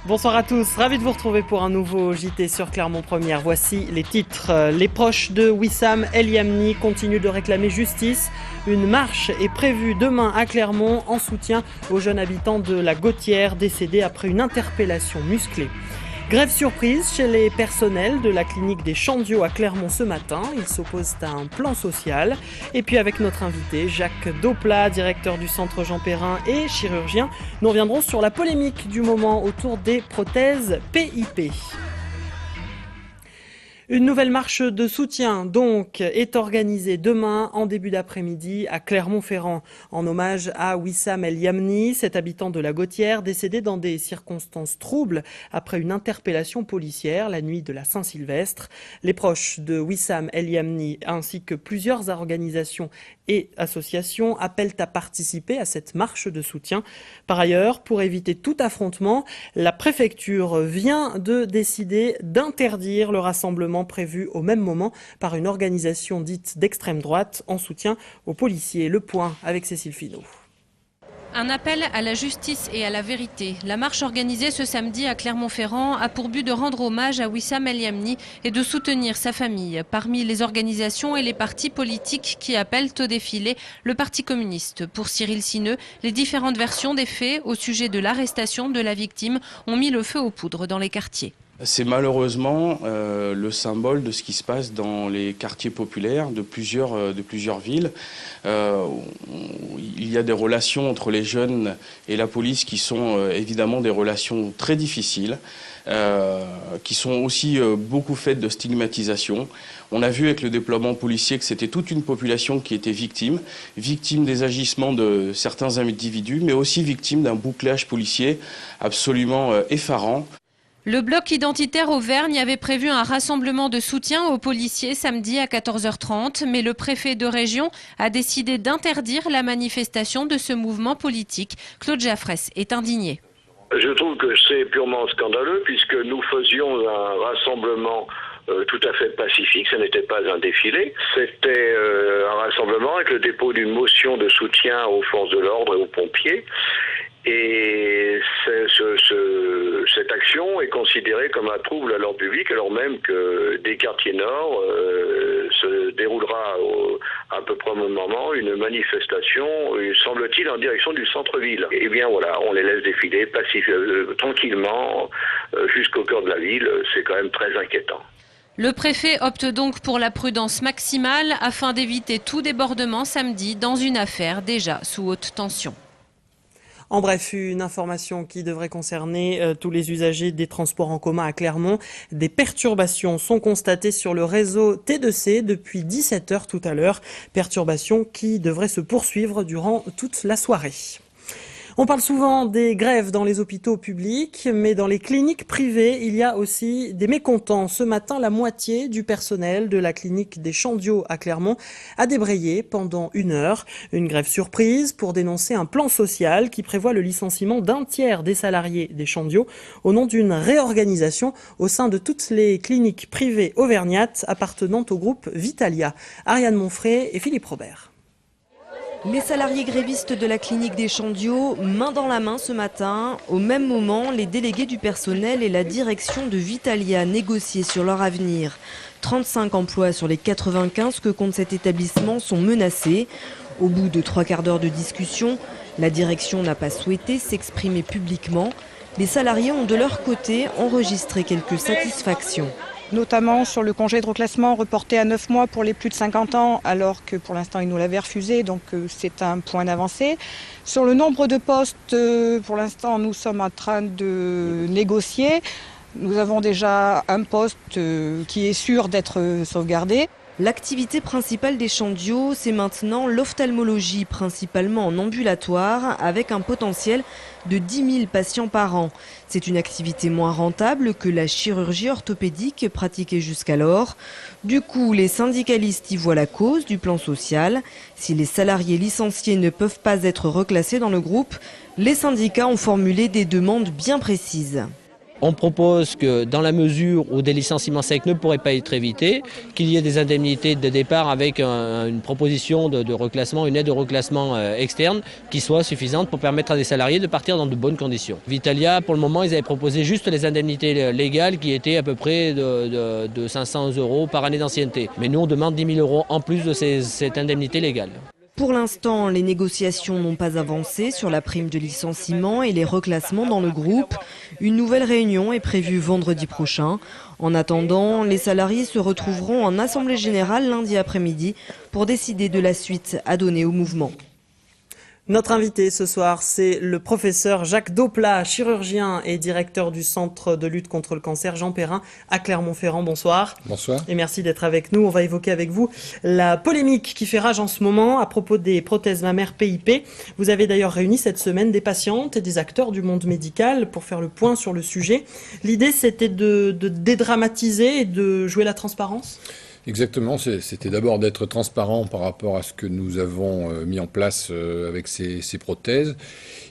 Bonsoir à tous, ravi de vous retrouver pour un nouveau JT sur Clermont Première. Voici les titres. Les proches de Wissam El Yamni continuent de réclamer justice. Une marche est prévue demain à Clermont en soutien aux jeunes habitants de la Gautière décédés après une interpellation musclée. Grève surprise chez les personnels de la clinique des Chandiaux à Clermont ce matin. Ils s'opposent à un plan social. Et puis avec notre invité, Jacques Doplat, directeur du centre Jean Perrin et chirurgien, nous reviendrons sur la polémique du moment autour des prothèses PIP. Une nouvelle marche de soutien donc est organisée demain en début d'après-midi à Clermont-Ferrand en hommage à Wissam El Yamni, cet habitant de la Gautière décédé dans des circonstances troubles après une interpellation policière la nuit de la Saint-Sylvestre. Les proches de Wissam El Yamni ainsi que plusieurs organisations et associations appellent à participer à cette marche de soutien. Par ailleurs, pour éviter tout affrontement, la préfecture vient de décider d'interdire le rassemblement prévu au même moment par une organisation dite d'extrême droite en soutien aux policiers. Le point avec Cécile Finot. Un appel à la justice et à la vérité. La marche organisée ce samedi à Clermont-Ferrand a pour but de rendre hommage à Wissam El Yamni et de soutenir sa famille. Parmi les organisations et les partis politiques qui appellent au défilé, le Parti communiste. Pour Cyril Sineux, les différentes versions des faits au sujet de l'arrestation de la victime ont mis le feu aux poudres dans les quartiers. C'est malheureusement le symbole de ce qui se passe dans les quartiers populaires de plusieurs villes. Il y a des relations entre les jeunes et la police qui sont évidemment des relations très difficiles, qui sont aussi beaucoup faites de stigmatisation. On a vu avec le déploiement policier que c'était toute une population qui était victime des agissements de certains individus, mais aussi victime d'un bouclage policier absolument effarant. Le bloc identitaire Auvergne avait prévu un rassemblement de soutien aux policiers samedi à 14h30, mais le préfet de région a décidé d'interdire la manifestation de ce mouvement politique. Claude Jaffrès est indigné. Je trouve que c'est purement scandaleux puisque nous faisions un rassemblement tout à fait pacifique, ce n'était pas un défilé, c'était un rassemblement avec le dépôt d'une motion de soutien aux forces de l'ordre et aux pompiers. Et cette action est considérée comme un trouble à l'ordre public, alors même que des quartiers nord se déroulera à peu près au même moment une manifestation, semble-t-il, en direction du centre-ville. Et bien voilà, on les laisse défiler tranquillement jusqu'au cœur de la ville, c'est quand même très inquiétant. Le préfet opte donc pour la prudence maximale afin d'éviter tout débordement samedi dans une affaire déjà sous haute tension. En bref, une information qui devrait concerner tous les usagers des transports en commun à Clermont. Des perturbations sont constatées sur le réseau T2C depuis 17h tout à l'heure. Perturbations qui devraient se poursuivre durant toute la soirée. On parle souvent des grèves dans les hôpitaux publics, mais dans les cliniques privées, il y a aussi des mécontents. Ce matin, la moitié du personnel de la clinique des Chandiaux à Clermont a débrayé pendant 1 heure. Une grève surprise pour dénoncer un plan social qui prévoit le licenciement d'un tiers des salariés des Chandiaux au nom d'une réorganisation au sein de toutes les cliniques privées auvergnates appartenant au groupe Vitalia. Ariane Monfray et Philippe Robert. Les salariés grévistes de la clinique des Chandiaux, main dans la main ce matin. Au même moment, les délégués du personnel et la direction de Vitalia négociaient sur leur avenir. 35 emplois sur les 95 que compte cet établissement sont menacés. Au bout de 3/4 d'heure de discussion, la direction n'a pas souhaité s'exprimer publiquement. Les salariés ont de leur côté enregistré quelques satisfactions. Notamment sur le congé de reclassement reporté à 9 mois pour les plus de 50 ans, alors que pour l'instant ils nous l'avaient refusé, donc c'est un point d'avancée. Sur le nombre de postes, pour l'instant nous sommes en train de négocier. Nous avons déjà un poste qui est sûr d'être sauvegardé. L'activité principale des Chandiaux, c'est maintenant l'ophtalmologie, principalement en ambulatoire, avec un potentiel de 10 000 patients par an. C'est une activité moins rentable que la chirurgie orthopédique pratiquée jusqu'alors. Du coup, les syndicalistes y voient la cause du plan social. Si les salariés licenciés ne peuvent pas être reclassés dans le groupe, les syndicats ont formulé des demandes bien précises. On propose que dans la mesure où des licenciements secs ne pourraient pas être évités, qu'il y ait des indemnités de départ avec une proposition de reclassement, une aide au reclassement externe qui soit suffisante pour permettre à des salariés de partir dans de bonnes conditions. Vitalia, pour le moment, ils avaient proposé juste les indemnités légales qui étaient à peu près de 500 € par année d'ancienneté. Mais nous, on demande 10 000 € en plus de cette indemnité légale. Pour l'instant, les négociations n'ont pas avancé sur la prime de licenciement et les reclassements dans le groupe. Une nouvelle réunion est prévue vendredi prochain. En attendant, les salariés se retrouveront en assemblée générale lundi après-midi pour décider de la suite à donner au mouvement. Notre invité ce soir, c'est le professeur Jacques Doplat, chirurgien et directeur du Centre de lutte contre le cancer Jean Perrin à Clermont-Ferrand. Bonsoir. Bonsoir. Et merci d'être avec nous. On va évoquer avec vous la polémique qui fait rage en ce moment à propos des prothèses mammaires PIP. Vous avez d'ailleurs réuni cette semaine des patientes et des acteurs du monde médical pour faire le point sur le sujet. L'idée, c'était de dédramatiser et de jouer la transparence ? Exactement, c'était d'abord d'être transparent par rapport à ce que nous avons mis en place avec ces prothèses,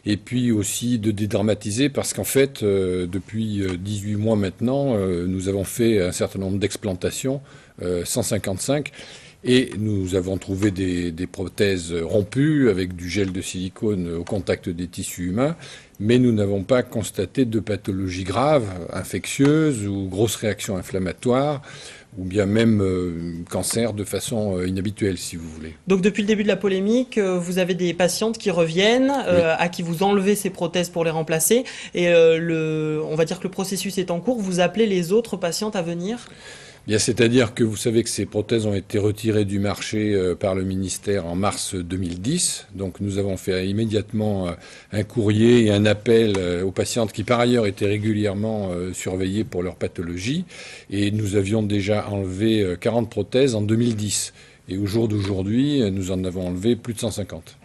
et puis aussi de dédramatiser parce qu'en fait, depuis 18 mois maintenant, nous avons fait un certain nombre d'explantations, 155, et nous avons trouvé des prothèses rompues avec du gel de silicone au contact des tissus humains, mais nous n'avons pas constaté de pathologie grave, infectieuse ou grosse réaction inflammatoire, ou bien même cancer de façon inhabituelle, si vous voulez. Donc depuis le début de la polémique, vous avez des patientes qui reviennent, oui, à qui vous enlevez ces prothèses pour les remplacer, et on va dire que le processus est en cours. Vous appelez les autres patientes à venir ? Bien, c'est-à-dire que vous savez que ces prothèses ont été retirées du marché par le ministère en mars 2010. Donc nous avons fait immédiatement un courrier et un appel aux patientes qui par ailleurs étaient régulièrement surveillées pour leur pathologie. Et nous avions déjà enlevé 40 prothèses en 2010. Et au jour d'aujourd'hui, nous en avons enlevé plus de 150.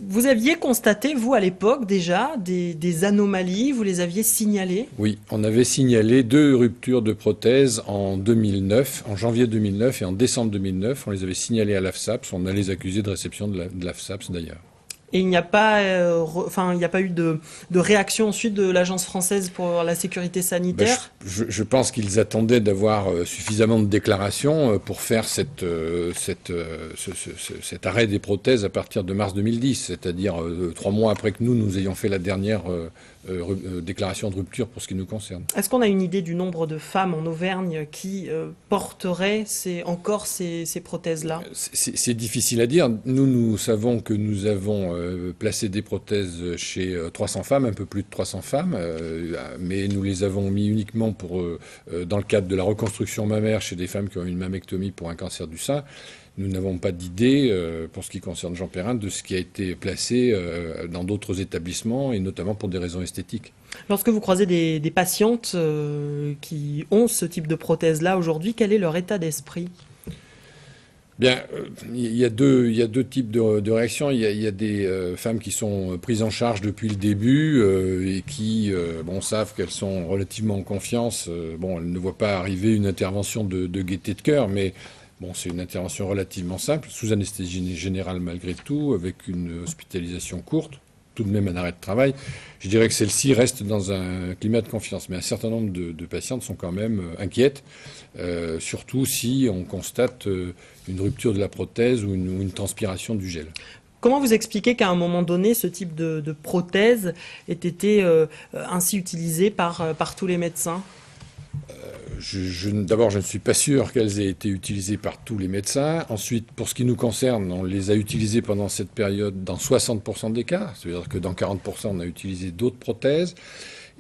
Vous aviez constaté, vous, à l'époque, déjà, des anomalies, vous les aviez signalées ? Oui, on avait signalé 2 ruptures de prothèses en 2009, en janvier 2009 et en décembre 2009. On les avait signalées à l'AFSAPS, on a les accusés de réception de l'AFSAPS d'ailleurs. Et il n'y a pas, eu de réaction ensuite de l'Agence française pour la sécurité sanitaire ? Je pense qu'ils attendaient d'avoir suffisamment de déclarations pour faire cet arrêt des prothèses à partir de mars 2010, c'est-à-dire 3 mois après que nous ayons fait la dernière déclaration de rupture pour ce qui nous concerne. Est-ce qu'on a une idée du nombre de femmes en Auvergne qui porteraient encore ces prothèses-là ? C'est difficile à dire. Nous savons que nous avons placé des prothèses chez 300 femmes, un peu plus de 300 femmes, mais nous les avons mis uniquement dans le cadre de la reconstruction mammaire chez des femmes qui ont eu une mammectomie pour un cancer du sein. Nous n'avons pas d'idée, pour ce qui concerne Jean Perrin, de ce qui a été placé dans d'autres établissements, et notamment pour des raisons esthétiques. Lorsque vous croisez des patientes qui ont ce type de prothèse-là aujourd'hui, quel est leur état d'esprit ? Bien, il y a deux types de réactions. Il y a des femmes qui sont prises en charge depuis le début et qui savent qu'elles sont relativement en confiance. Elles ne voient pas arriver une intervention de gaieté de cœur, mais c'est une intervention relativement simple, sous anesthésie générale malgré tout, avec une hospitalisation courte, tout de même un arrêt de travail. Je dirais que celle-ci reste dans un climat de confiance. Mais un certain nombre de patientes sont quand même inquiètes, surtout si on constate une rupture de la prothèse ou une transpiration du gel. Comment vous expliquez qu'à un moment donné, ce type de prothèse ait été ainsi utilisé par tous les médecins ? D'abord, je ne suis pas sûr qu'elles aient été utilisées par tous les médecins. Ensuite, pour ce qui nous concerne, on les a utilisées pendant cette période dans 60% des cas. C'est-à-dire que dans 40%, on a utilisé d'autres prothèses.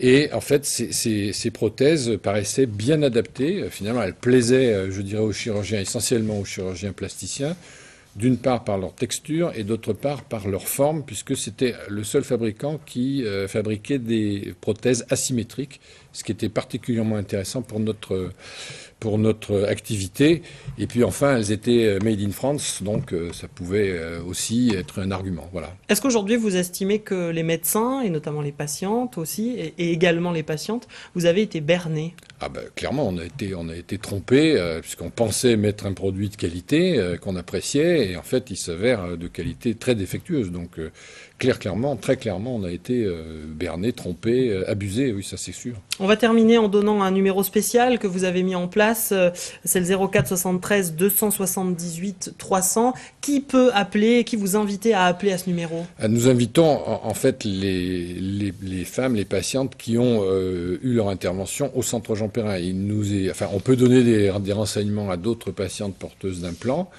Et en fait, ces prothèses paraissaient bien adaptées. Finalement, elles plaisaient, je dirais, aux chirurgiens, essentiellement aux chirurgiens plasticiens, d'une part par leur texture et d'autre part par leur forme, puisque c'était le seul fabricant qui fabriquait des prothèses asymétriques, ce qui était particulièrement intéressant pour notre activité. Et puis enfin, elles étaient made in France, donc ça pouvait aussi être un argument. Voilà. Est-ce qu'aujourd'hui vous estimez que les médecins, et notamment les patientes aussi, et également les patientes, vous avez été bernés? Ah ben, clairement, on a été trompés, puisqu'on pensait mettre un produit de qualité qu'on appréciait, et en fait, il s'avère de qualité très défectueuse. Donc, très clairement, on a été bernés, trompés, abusés, oui, ça c'est sûr. On va terminer en donnant un numéro spécial que vous avez mis en place, c'est le 04 73 278 300. Qui peut appeler, qui vous invite à appeler à ce numéro? Nous invitons en fait les femmes, les patientes qui ont eu leur intervention au centre Jean Perrin. On peut donner des renseignements à d'autres patientes porteuses d'implants,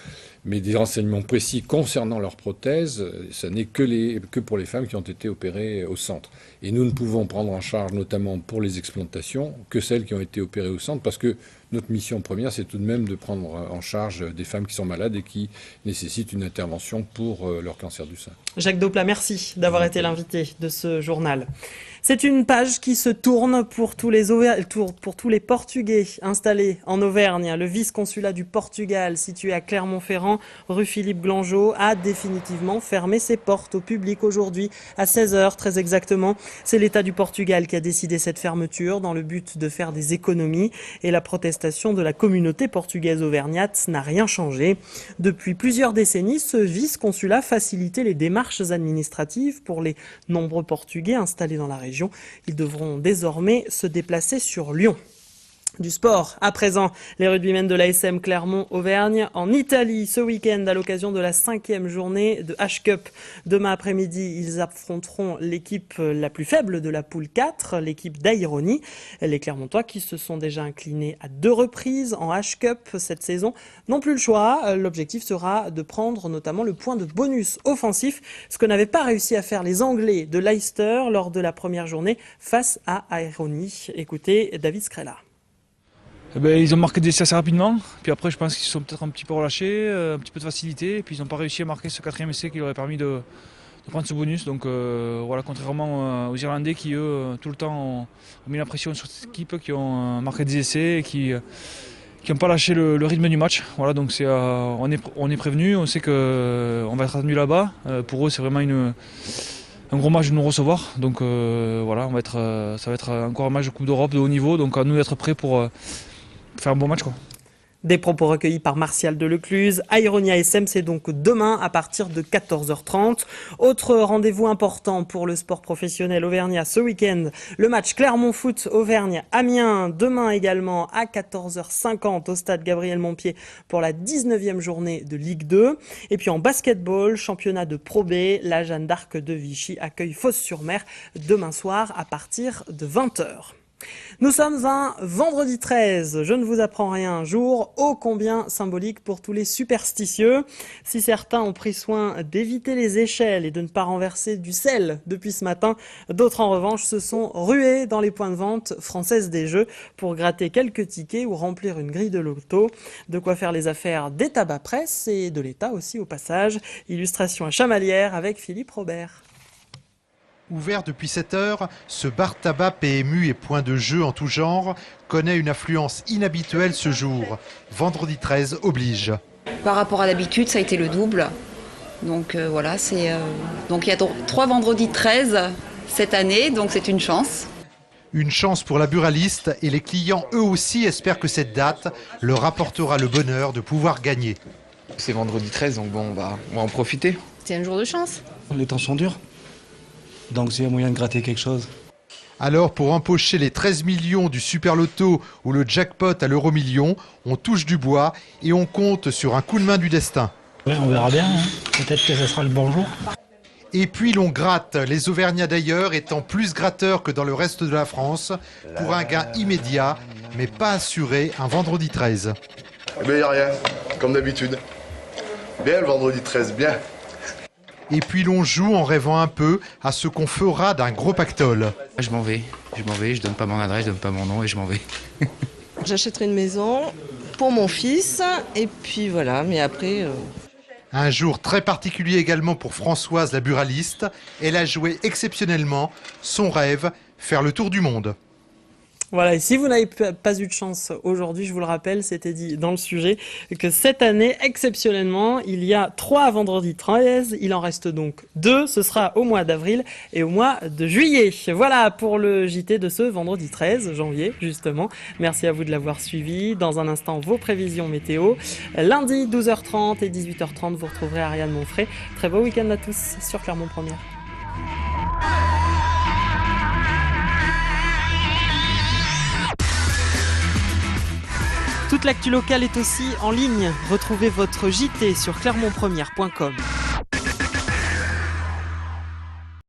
mais des renseignements précis concernant leurs prothèses, ce n'est que pour les femmes qui ont été opérées au centre. Et nous ne pouvons prendre en charge, notamment pour les explantations, que celles qui ont été opérées au centre, parce que notre mission première, c'est tout de même de prendre en charge des femmes qui sont malades et qui nécessitent une intervention pour leur cancer du sein. Jacques Doplat, merci d'avoir été l'invité de ce journal. C'est une page qui se tourne pour tous les Portugais installés en Auvergne. Le vice-consulat du Portugal, situé à Clermont-Ferrand, rue Philippe Glangeau, a définitivement fermé ses portes au public aujourd'hui à 16h, très exactement. C'est l'État du Portugal qui a décidé cette fermeture dans le but de faire des économies, et la protestation de la communauté portugaise auvergnate n'a rien changé. Depuis plusieurs décennies, ce vice-consulat facilitait les démarches administratives pour les nombreux Portugais installés dans la région. Ils devront désormais se déplacer sur Lyon. Du sport, à présent, les rugbymen de l'ASM Clermont-Auvergne en Italie ce week-end à l'occasion de la 5e journée de H-Cup. Demain après-midi, ils affronteront l'équipe la plus faible de la poule 4, l'équipe d'Aironi. Les Clermontois qui se sont déjà inclinés à 2 reprises en H-Cup cette saison n'ont plus le choix. L'objectif sera de prendre notamment le point de bonus offensif, ce que n'avaient pas réussi à faire les Anglais de Leicester lors de la première journée face à Aironi. Écoutez David Scrella. Ils ont marqué des essais assez rapidement, puis après je pense qu'ils se sont peut-être un petit peu relâchés, un petit peu de facilité, et puis ils n'ont pas réussi à marquer ce 4e essai qui leur aurait permis de prendre ce bonus. Donc voilà, contrairement aux Irlandais qui eux tout le temps ont mis la pression sur cette équipe, qui ont marqué des essais et qui n'ont pas lâché le rythme du match. Voilà, donc on est prévenu, on sait qu'on va être attendu là-bas. Pour eux c'est vraiment un gros match de nous recevoir, donc voilà, ça va être encore un match de Coupe d'Europe de haut niveau, donc à nous d'être prêts pour faire un bon match, quoi. Des propos recueillis par Martial Delecluse. Aironi ASM, c'est donc demain à partir de 14h30. Autre rendez-vous important pour le sport professionnel auvergnat ce week-end, le match Clermont Foot Auvergne-Amiens, demain également à 14h50 au stade Gabriel Montpied pour la 19e journée de Ligue 2. Et puis en basketball, championnat de Pro B, la Jeanne d'Arc de Vichy accueille Fos-sur-Mer demain soir à partir de 20h. Nous sommes un vendredi 13, je ne vous apprends rien, jour ô combien symbolique pour tous les superstitieux. Si certains ont pris soin d'éviter les échelles et de ne pas renverser du sel depuis ce matin, d'autres en revanche se sont rués dans les points de vente françaises des jeux pour gratter quelques tickets ou remplir une grille de loto. De quoi faire les affaires des tabacs presse et de l'État aussi au passage. Illustration à Chamalières avec Philippe Robert. Ouvert depuis 7 heures, ce bar tabac PMU et point de jeu en tout genre connaît une affluence inhabituelle ce jour. Vendredi 13 oblige. Par rapport à d'habitude, ça a été le double. Donc voilà, donc il y a 3 vendredis 13 cette année, donc c'est une chance. Une chance pour la buraliste et les clients eux aussi espèrent que cette date leur apportera le bonheur de pouvoir gagner. C'est vendredi 13, donc bon, on va en profiter. C'est un jour de chance. Les temps sont durs. Donc s'il y a moyen de gratter quelque chose. Alors pour empocher les 13 millions du Super Loto ou le jackpot à l'euro million, on touche du bois et on compte sur un coup de main du destin. Ouais, on verra bien, hein. Peut-être que ce sera le bon jour. Et puis l'on gratte, les Auvergnats d'ailleurs étant plus gratteurs que dans le reste de la France, pour un gain immédiat, mais pas assuré un vendredi 13. Eh bien, il n'y a rien, comme d'habitude. Bien le vendredi 13, bien. Et puis l'on joue en rêvant un peu à ce qu'on fera d'un gros pactole. Je m'en vais, je donne pas mon adresse, je donne pas mon nom et je m'en vais. J'achèterai une maison pour mon fils et puis voilà, mais après... Un jour très particulier également pour Françoise la buraliste. Elle a joué exceptionnellement son rêve, faire le tour du monde. Voilà, et si vous n'avez pas eu de chance aujourd'hui, je vous le rappelle, c'était dit dans le sujet, que cette année, exceptionnellement, il y a 3 vendredis 13, il en reste donc 2, ce sera au mois d'avril et au mois de juillet. Voilà pour le JT de ce vendredi 13 janvier, justement. Merci à vous de l'avoir suivi. Dans un instant, vos prévisions météo. Lundi, 12h30 et 18h30, vous retrouverez Ariane Monfray. Très beau week-end à tous sur Clermont Première. Toute l'actu locale est aussi en ligne. Retrouvez votre JT sur clermontpremière.com.